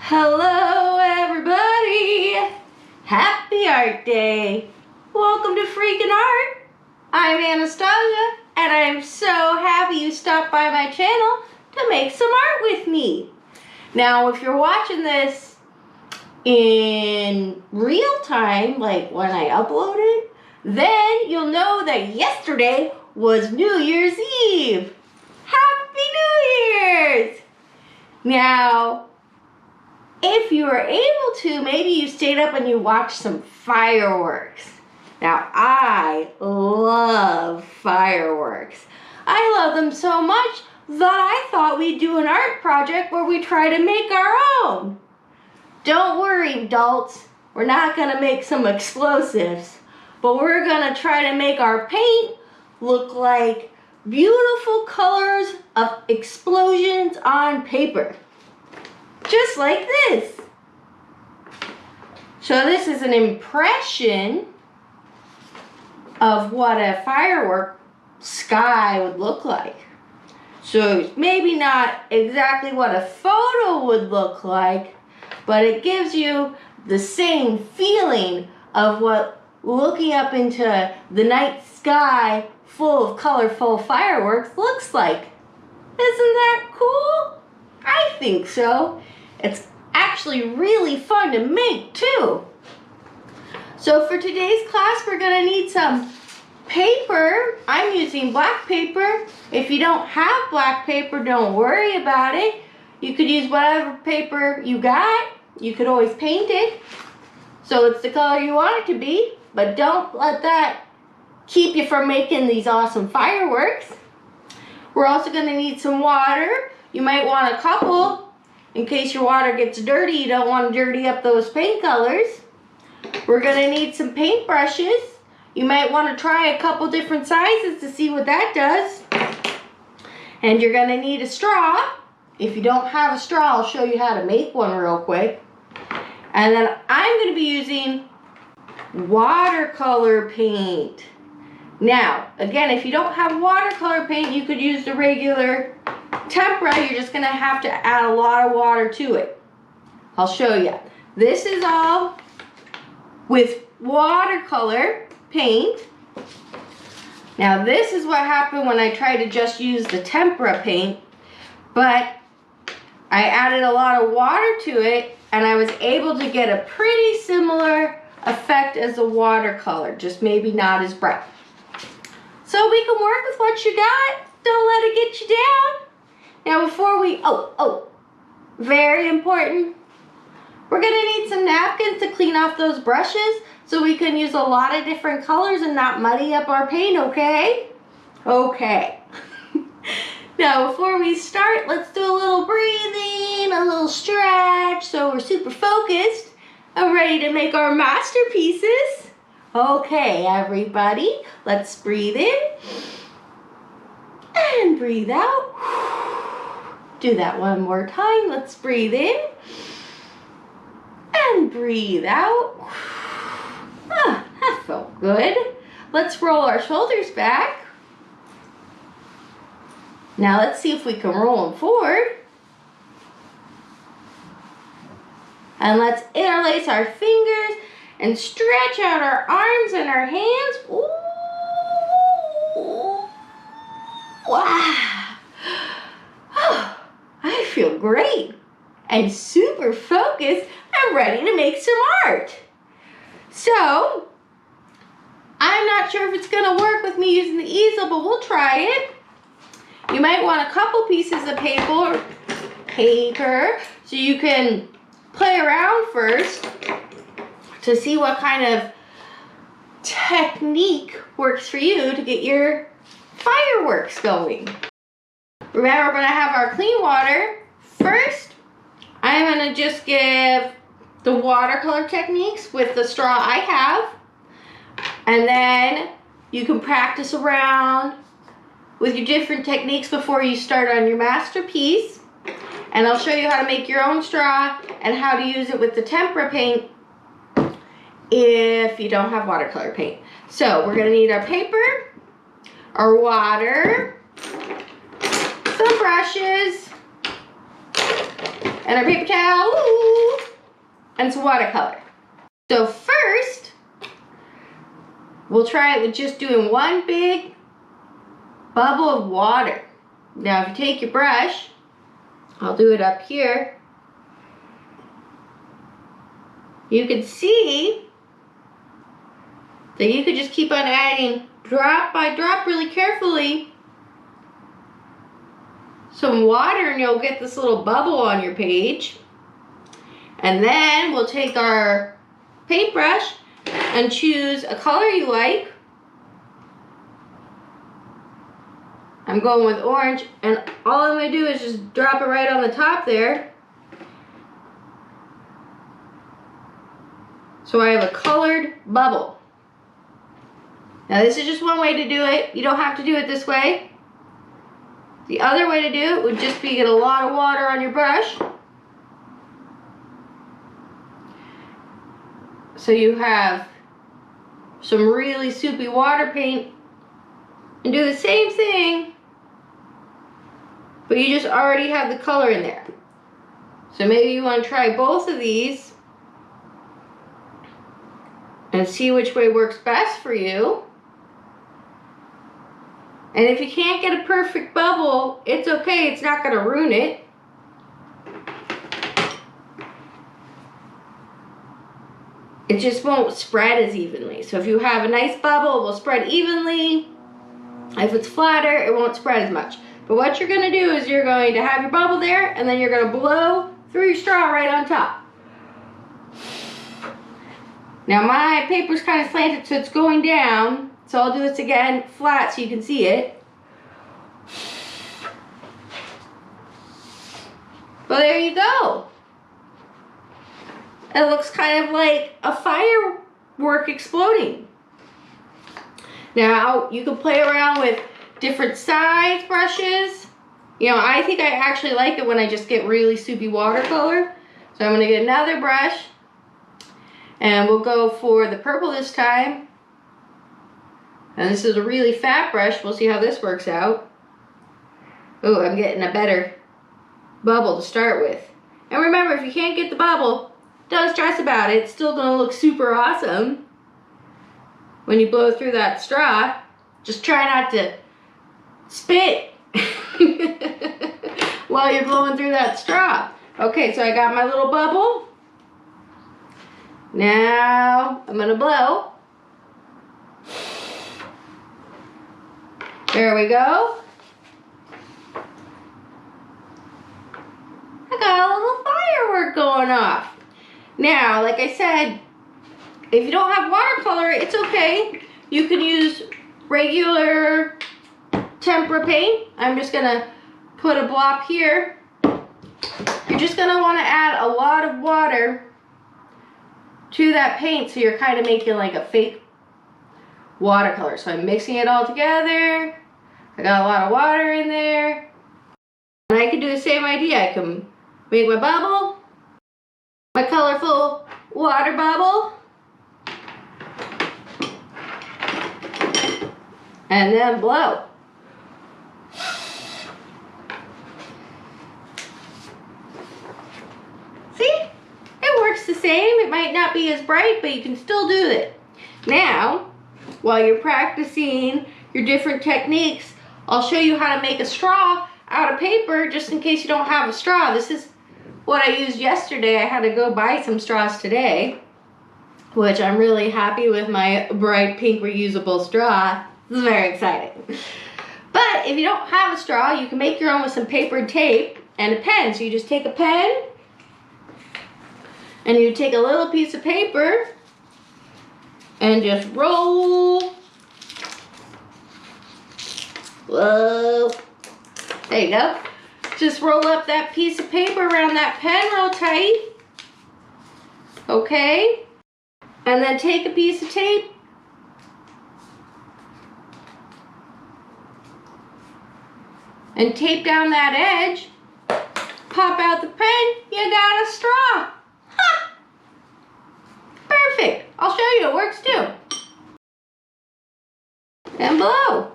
Hello everybody! Happy Art Day! Welcome to Freaking Art! I'm Anastasia and I'm so happy you stopped by my channel to make some art with me. Now if you're watching this in real time, like when I upload it, then you'll know that yesterday was New Year's Eve! Happy New Year's! Now, if you were able to, maybe you stayed up and you watched some fireworks. Now, I love fireworks. I love them so much that I thought we'd do an art project where we try to make our own. Don't worry, adults. We're not going to make some explosives, but we're going to try to make our paint look like beautiful colors of explosions on paper. Just like this. So this is an impression of what a firework sky would look like. So maybe not exactly what a photo would look like, but it gives you the same feeling of what looking up into the night sky full of colorful fireworks looks like. Isn't that cool? I think so. It's actually really fun to make too. So for today's class, we're going to need some paper. I'm using black paper. If you don't have black paper, don't worry about it. You could use whatever paper you got. You could always paint it so it's the color you want it to be, but don't let that keep you from making these awesome fireworks. We're also going to need some water. You might want a couple. In case your water gets dirty, you don't want to dirty up those paint colors. We're going to need some paint brushes. You might want to try a couple different sizes to see what that does. And you're going to need a straw. If you don't have a straw, I'll show you how to make one real quick. And then I'm going to be using watercolor paint. Now, again, if you don't have watercolor paint, you could use the regular tempera. You're just going to have to add a lot of water to it. I'll show you. This is all with watercolor paint. Now this is what happened when I tried to just use the tempera paint, but I added a lot of water to it and I was able to get a pretty similar effect as the watercolor, just maybe not as bright. So we can work with what you got. Don't let it get you down. Now before we, very important, we're going to need some napkins to clean off those brushes so we can use a lot of different colors and not muddy up our paint, okay? Okay. Now before we start, let's do a little breathing, a little stretch so we're super focused and ready to make our masterpieces. Okay, everybody, let's breathe in and breathe out. Do that one more time. Let's breathe in and breathe out. Ah, that felt good. Let's roll our shoulders back. Now let's see if we can roll them forward. And let's interlace our fingers and stretch out our arms and our hands. Ooh. Wow. I feel great and super focused and ready to make some art. So, I'm not sure if it's going to work with me using the easel, but we'll try it. You might want a couple pieces of paper so you can play around first to see what kind of technique works for you to get your fireworks going. Remember, we're going to have our clean water. First, I'm going to just give the watercolor techniques with the straw I have. And then you can practice around with your different techniques before you start on your masterpiece. And I'll show you how to make your own straw and how to use it with the tempera paint if you don't have watercolor paint. So we're going to need our paper, our water, some brushes, and our paper towel. Ooh. and some watercolor. So first, we'll try it with just doing one big bubble of water. Now if you take your brush, I'll do it up here, you can see that you could just keep on adding drop by drop really carefully some water and you'll get this little bubble on your page. And then we'll take our paintbrush and choose a color you like. I'm going with orange, and all I'm going to do is just drop it right on the top there. So I have a colored bubble. Now this is just one way to do it. You don't have to do it this way. The other way to do it would just be get a lot of water on your brush. So you have some really soupy water paint, and do the same thing, but you just already have the color in there. So maybe you want to try both of these and see which way works best for you. And if you can't get a perfect bubble, it's okay, it's not going to ruin it. It just won't spread as evenly. So if you have a nice bubble, it will spread evenly. If it's flatter, it won't spread as much. But what you're going to do is you're going to have your bubble there, and then you're going to blow through your straw right on top. Now my paper's kind of slanted, so it's going down. So I'll do this again flat so you can see it. Well, there you go. It looks kind of like a firework exploding. Now, you can play around with different size brushes. You know, I think I actually like it when I just get really soupy watercolor. So I'm going to get another brush. And we'll go for the purple this time. And this is a really fat brush. We'll see how this works out. Oh, I'm getting a better bubble to start with. And remember, if you can't get the bubble, don't stress about it. It's still going to look super awesome when you blow through that straw. Just try not to spit while you're blowing through that straw. Okay, so I got my little bubble. Now I'm going to blow. There we go. I got a little firework going off. Now, like I said, if you don't have watercolor, it's okay. You can use regular tempera paint. I'm just gonna put a blob here. You're just gonna wanna add a lot of water to that paint, so you're kind of making like a fake watercolor. So I'm mixing it all together. I got a lot of water in there. And I can do the same idea. I can make my bubble, my colorful water bubble, and then blow. See? It works the same. It might not be as bright, but you can still do it. Now, while you're practicing your different techniques, I'll show you how to make a straw out of paper, just in case you don't have a straw. This is what I used yesterday. I had to go buy some straws today, which I'm really happy with my bright pink reusable straw. This is very exciting. But if you don't have a straw, you can make your own with some paper and tape and a pen. So you just take a pen and you take a little piece of paper and just roll. Whoa. There you go. Just roll up that piece of paper around that pen real tight. Okay. And then take a piece of tape and tape down that edge. Pop out the pen, you got a straw. Ha! Perfect. I'll show you, it works too. And blow.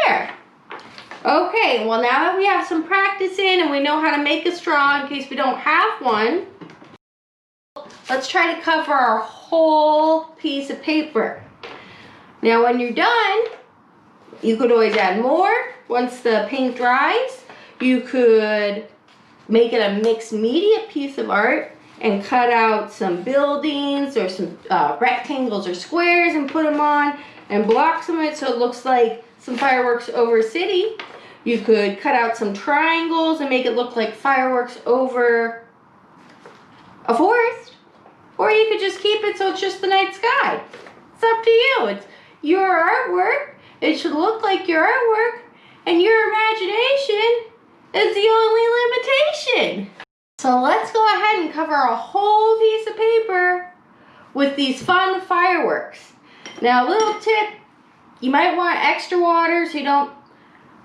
There. Okay, Okay, well now that we have some practice in and we know how to make a straw in case we don't have one, let's try to cover our whole piece of paper. Now when you're done, you could always add more once the paint dries. You could make it a mixed media piece of art and cut out some buildings or some rectangles or squares and put them on and block some of it so it looks like some fireworks over a city. You could cut out some triangles and make it look like fireworks over a forest. Or you could just keep it so it's just the night sky. It's up to you. It's your artwork. It should look like your artwork, and your imagination is the only limitation. So let's go ahead and cover a whole piece of paper with these fun fireworks. Now, a little tip, you might want extra water so you don't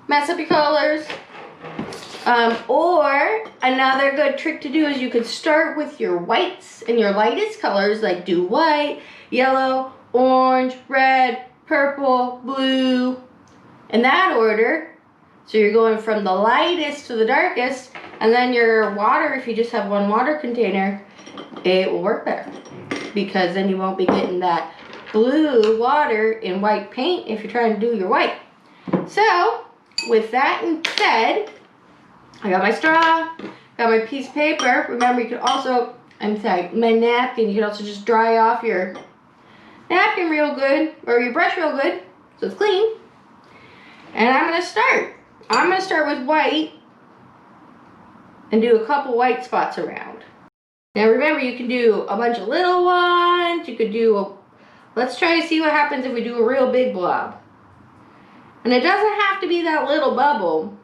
mess up your colors. Or another good trick to do is you could start with your whites and your lightest colors, like do white, yellow, orange, red, purple, blue, in that order. So you're going from the lightest to the darkest, and then your water, if you just have one water container, it will work better because then you won't be getting that blue water in white paint if you're trying to do your white. So with that said, I got my straw, got my piece of paper. Remember, you could also, my napkin, you can also just dry off your napkin real good, or your brush real good, so it's clean. And I'm gonna start with white and do a couple white spots around. Now remember, you can do a bunch of little ones, you could do let's try to see what happens if we do a real big blob. And it doesn't have to be that little bubble.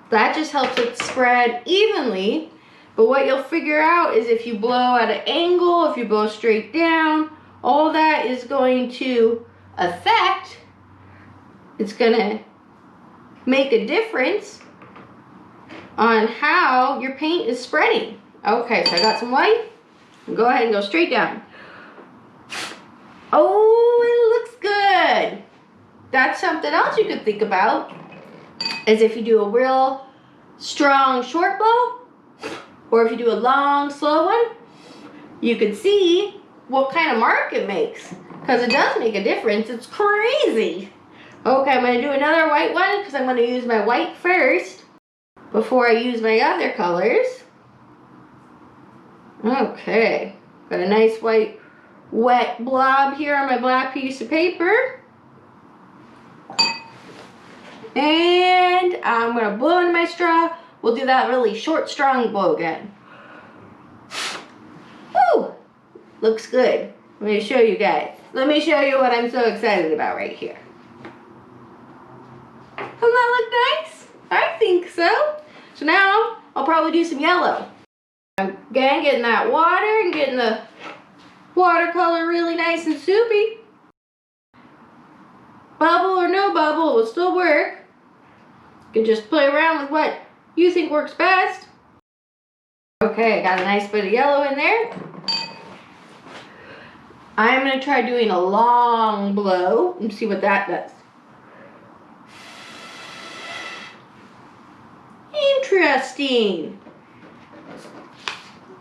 That just helps it spread evenly. But what you'll figure out is if you blow at an angle, if you blow straight down, all that is going to affect, it's going to make a difference on how your paint is spreading. Okay, so I got some white. Go ahead and go straight down. Oh, it looks good. That's something else you could think about, is if you do a real strong short blow, or if you do a long slow one, you can see what kind of mark it makes, because it does make a difference. It's crazy. Okay, I'm going to do another white one because I'm going to use my white first before I use my other colors. Okay, got a nice white wet blob here on my black piece of paper. And I'm going to blow into my straw. We'll do that really short, strong blow again. Woo! Looks good. Let me show you guys. Let me show you what I'm so excited about right here. Doesn't that look nice? I think so. So now I'll probably do some yellow. Again, getting that water and getting the watercolor really nice and soupy. Bubble or no bubble, it will still work. You can just play around with what you think works best. Okay, I got a nice bit of yellow in there. I'm going to try doing a long blow and see what that does. Interesting.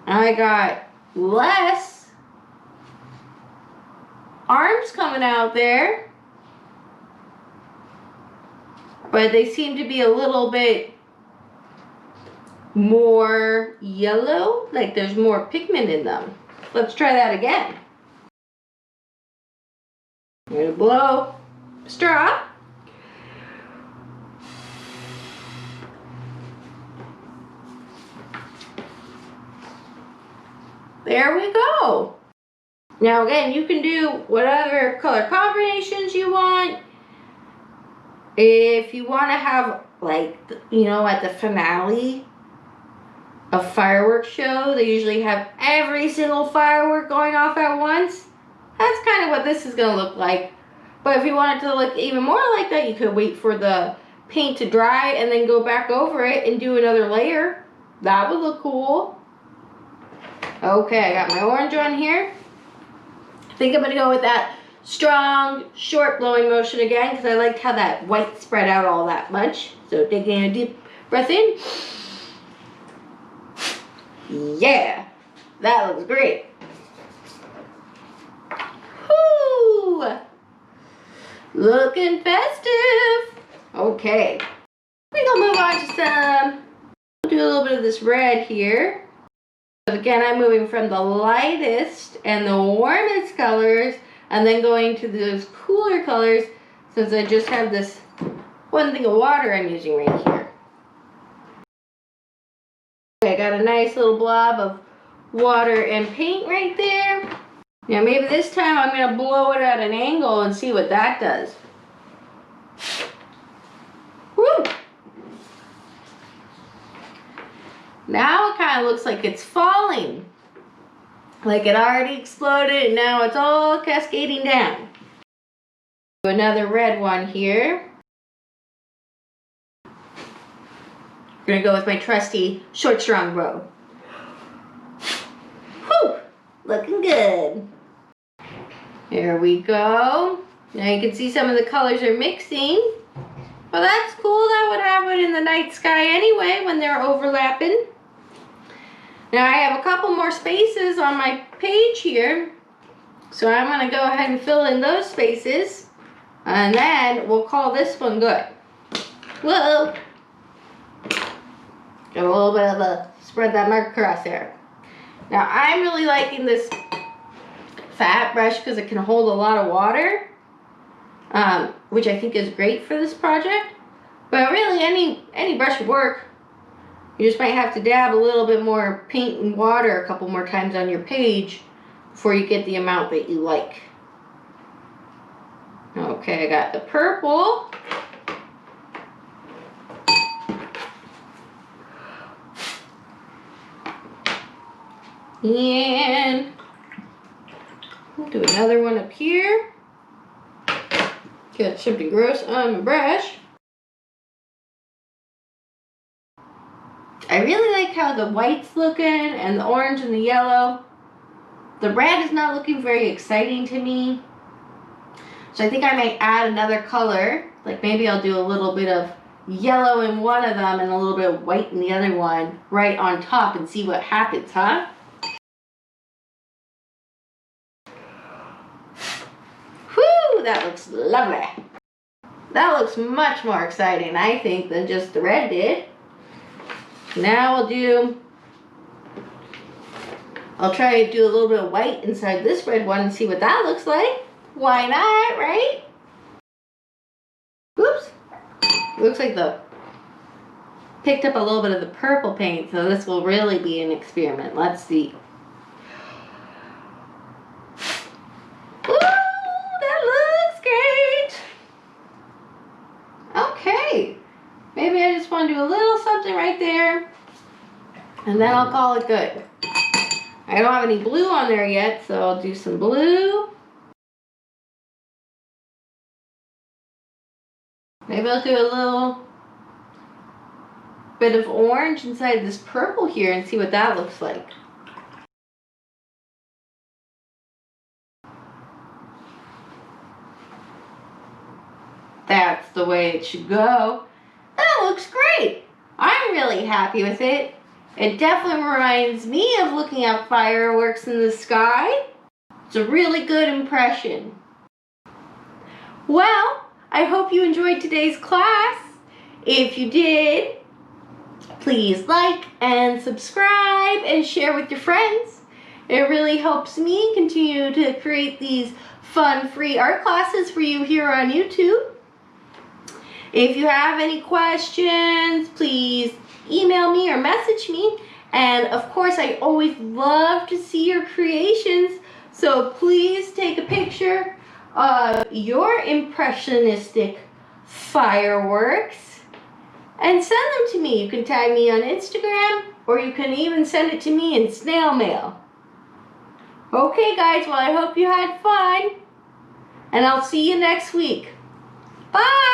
I got less arms coming out there, but they seem to be a little bit more yellow, like there's more pigment in them. Let's try that again. I'm going to blow straw. There we go. Now again, you can do whatever color combinations you want. If you want to have, like, you know, at the finale of fireworks show, they usually have every single firework going off at once. That's kind of what this is going to look like. But if you want it to look even more like that, you could wait for the paint to dry and then go back over it and do another layer. That would look cool. Okay, I got my orange on here. I think I'm going to go with that strong, short blowing motion again because I liked how that white spread out all that much. So taking a deep breath in. Yeah, that looks great. Woo! Looking festive. Okay, we're gonna move on to some, we'll do a little bit of this red here. Again, I'm moving from the lightest and the warmest colors and then going to those cooler colors since I just have this one thing of water I'm using right here. Okay, I got a nice little blob of water and paint right there. Now maybe this time I'm going to blow it at an angle and see what that does. Woo! Now it kind of looks like it's falling. Like it already exploded and now it's all cascading down. Another red one here. I'm gonna go with my trusty short strong bow. Whew! Looking good. There we go. Now you can see some of the colors are mixing. Well, that's cool. That would happen in the night sky anyway when they're overlapping. Now I have a couple more spaces on my page here, so I'm going to go ahead and fill in those spaces, and then we'll call this one good. Whoa! Got a little bit of a spread that mark across there. Now I'm really liking this fat brush because it can hold a lot of water, which I think is great for this project. But really any brush would work. You just might have to dab a little bit more paint and water a couple more times on your page before you get the amount that you like. Okay, I got the purple. And we'll do another one up here. Got something gross on my brush. I really like how the white's looking and the orange and the yellow. The red is not looking very exciting to me. So I think I might add another color. Like maybe I'll do a little bit of yellow in one of them and a little bit of white in the other one right on top and see what happens, huh? Whew, that looks lovely. That looks much more exciting, I think, than just the red did. Now I'll try to do a little bit of white inside this red one and see what that looks like. Why not, right? Oops. Looks like picked up a little bit of the purple paint, so this will really be an experiment. Let's see. Ooh, that looks great. Okay. Maybe I just want to do a little something right there, and then I'll call it good. I don't have any blue on there yet, so I'll do some blue. Maybe I'll do a little bit of orange inside this purple here and see what that looks like. That's the way it should go. That looks great. I'm really happy with it. It definitely reminds me of looking at fireworks in the sky. It's a really good impression. Well, I hope you enjoyed today's class. If you did, please like and subscribe and share with your friends. It really helps me continue to create these fun free art classes for you here on YouTube. If you have any questions, please email me or message me. And of course, I always love to see your creations. So please take a picture of your impressionistic fireworks and send them to me. You can tag me on Instagram, or you can even send it to me in snail mail. Okay guys, well I hope you had fun, and I'll see you next week. Bye!